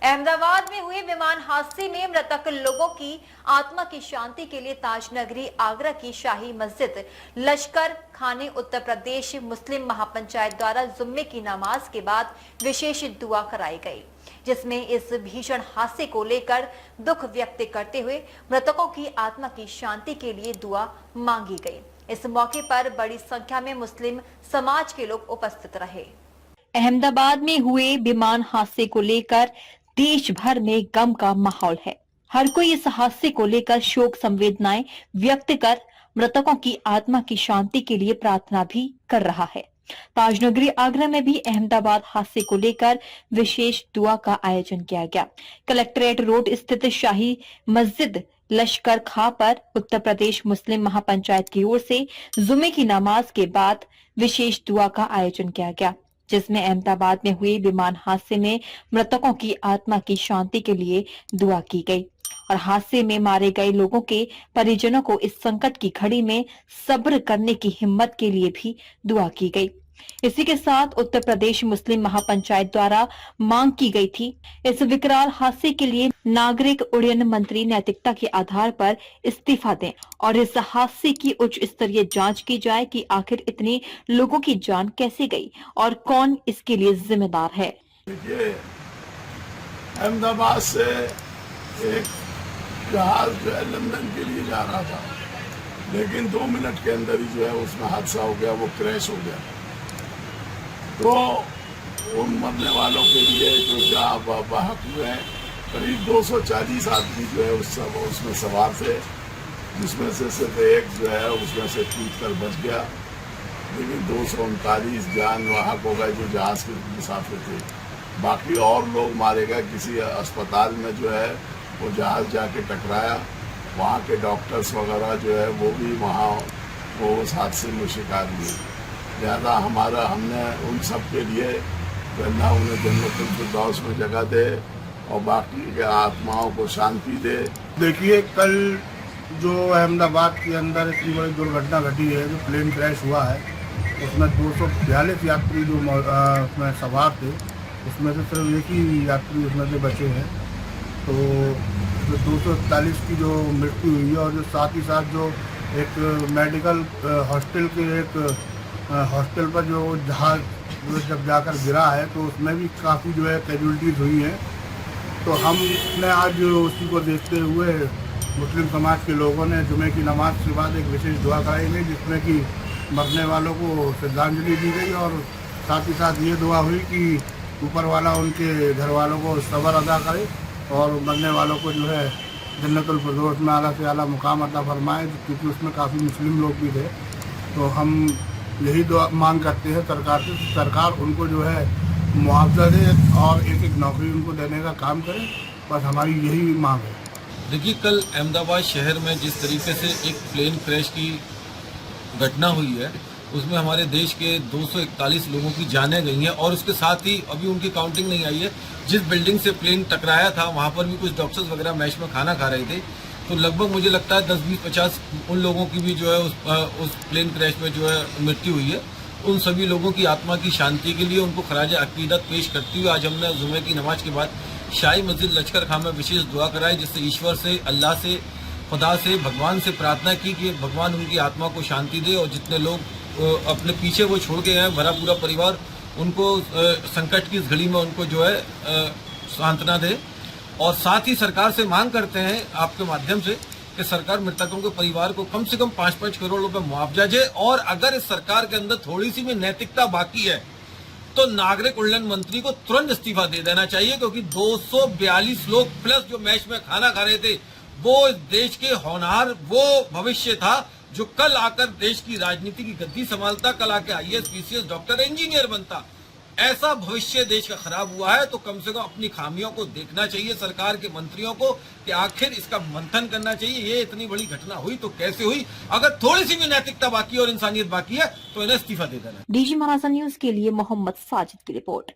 अहमदाबाद में हुए विमान हादसे में मृतक लोगों की आत्मा की शांति के लिए ताजनगरी आगरा की शाही मस्जिद लश्कर खाने उत्तर प्रदेश मुस्लिम महापंचायत द्वारा जुम्मे की नमाज के बाद विशेष दुआ कराई गई, जिसमें इस भीषण हादसे को लेकर दुख व्यक्त करते हुए मृतकों की आत्मा की शांति के लिए दुआ मांगी गई। इस मौके पर बड़ी संख्या में मुस्लिम समाज के लोग उपस्थित रहे। अहमदाबाद में हुए विमान हादसे को लेकर देश भर में गम का माहौल है। हर कोई इस हादसे को लेकर शोक संवेदनाएं व्यक्त कर मृतकों की आत्मा की शांति के लिए प्रार्थना भी कर रहा है। ताजनगरी आगरा में भी अहमदाबाद हादसे को लेकर विशेष दुआ का आयोजन किया गया। कलेक्ट्रेट रोड स्थित शाही मस्जिद लश्कर खां पर उत्तर प्रदेश मुस्लिम महापंचायत की ओर से जुमे की नमाज के बाद विशेष दुआ का आयोजन किया गया, जिसमें अहमदाबाद में हुए विमान हादसे में मृतकों की आत्मा की शांति के लिए दुआ की गई और हादसे में मारे गए लोगों के परिजनों को इस संकट की घड़ी में सब्र करने की हिम्मत के लिए भी दुआ की गई। इसी के साथ उत्तर प्रदेश मुस्लिम महापंचायत द्वारा मांग की गई थी, इस विकराल हादसे के लिए नागरिक उड्डयन मंत्री नैतिकता के आधार पर इस्तीफा दें और इस हादसे की उच्च स्तरीय जांच की जाए कि आखिर इतने लोगों की जान कैसे गई और कौन इसके लिए जिम्मेदार है। देखिए, अहमदाबाद से एक जहाज जो है लंदन के लिए जा रहा था, लेकिन 2 मिनट के अंदर ही जो है उसमें हादसा हो गया, वो क्रैश हो गया। तो उन मरने वालों के लिए जो जहाँ वाहक हुए हैं, करीब 240 आदमी जो है उसमें सवार थे, जिसमें से सिर्फ एक जो है उसमें से टूट कर बच गया, लेकिन 239 जान वाहक हो गए जो जहाज के मुसाफिर थे। बाकी और लोग मारे गए। किसी अस्पताल में जो है वो जहाज जाके टकराया, वहाँ के डॉक्टर्स वगैरह जो है वो भी वहाँ वो उस हादसे में शिकार हुए। ज़्यादा हमने उन सब के लिए अल्लाह उन्हें जन्नतुल फिरदौस में जगह दे और बाकी के आत्माओं को शांति दे। देखिए, कल जो अहमदाबाद के अंदर इतनी बड़ी दुर्घटना घटी है, जो प्लेन क्रैश हुआ है, उसमें 242 यात्री जो उसमें सवार थे, उसमें से सिर्फ एक ही यात्री उसमें से बचे हैं। तो 241 की जो मृत्यु हुई है और जो साथ ही साथ जो एक मेडिकल हॉस्टल के एक हॉस्टल पर जो जहाज जब जाकर गिरा है तो उसमें भी काफ़ी जो है कैजुअल्टीज हुई हैं। तो हमने आज उसी को देखते हुए मुस्लिम समाज के लोगों ने जुमे की नमाज के बाद एक विशेष दुआ कराई गई, जिसमें कि मरने वालों को श्रद्धांजलि दी गई और साथ ही साथ ये दुआ हुई कि ऊपर वाला उनके घर वालों को सब्र अदा करे और मरने वालों को जो है जन्नतुल फिरदौस में आला से आला मुकाम अता फरमाए, क्योंकि उसमें काफ़ी मुस्लिम लोग भी थे। तो हम यही दुआ मांग करते हैं सरकार से, सरकार उनको जो है मुआवजा दे और एक नौकरी उनको देने का काम करे, बस हमारी यही मांग है। देखिए, कल अहमदाबाद शहर में जिस तरीके से एक प्लेन क्रैश की घटना हुई है, उसमें हमारे देश के 241 लोगों की जानें गई हैं और उसके साथ ही अभी उनकी काउंटिंग नहीं आई है। जिस बिल्डिंग से प्लेन टकराया था वहाँ पर भी कुछ डॉक्टर्स वगैरह मैच में खाना खा रहे थे, तो लगभग मुझे लगता है 10, 20, 50 उन लोगों की भी जो है उस प्लेन क्रैश में जो है मृत्यु हुई है। उन सभी लोगों की आत्मा की शांति के लिए उनको खराज अकीदत पेश करते हुए आज हमने जुमे की नमाज के बाद शाही मस्जिद लश्कर खां में विशेष दुआ कराई, जिससे ईश्वर से, अल्लाह से, खुदा से, भगवान से प्रार्थना की कि भगवान उनकी आत्मा को शांति दे और जितने लोग अपने पीछे वो छोड़ के हैं, भरा पूरा परिवार, उनको संकट की इस घड़ी में उनको जो है सांत्वना दे। और साथ ही सरकार से मांग करते हैं आपके माध्यम से कि सरकार मृतकों के परिवार को कम से कम 5-5 करोड़ रुपए मुआवजा दे और अगर इस सरकार के अंदर थोड़ी सी भी नैतिकता बाकी है तो नागरिक उड्डयन मंत्री को तुरंत इस्तीफा दे देना चाहिए, क्योंकि 242 लोग प्लस जो मैच में खाना खा रहे थे वो इस देश के होनहार वो भविष्य था जो कल आकर देश की राजनीति की गद्दी संभालता, कल आके IAS, PCS, डॉक्टर, इंजीनियर बनता। ऐसा भविष्य देश का खराब हुआ है, तो कम से कम अपनी खामियों को देखना चाहिए सरकार के मंत्रियों को कि आखिर इसका मंथन करना चाहिए। ये इतनी बड़ी घटना हुई तो कैसे हुई? अगर थोड़ी सी भी नैतिकता बाकी और इंसानियत बाकी है तो इन्हें इस्तीफा दे देना। DG महाराजा न्यूज के लिए मोहम्मद साजिद की रिपोर्ट।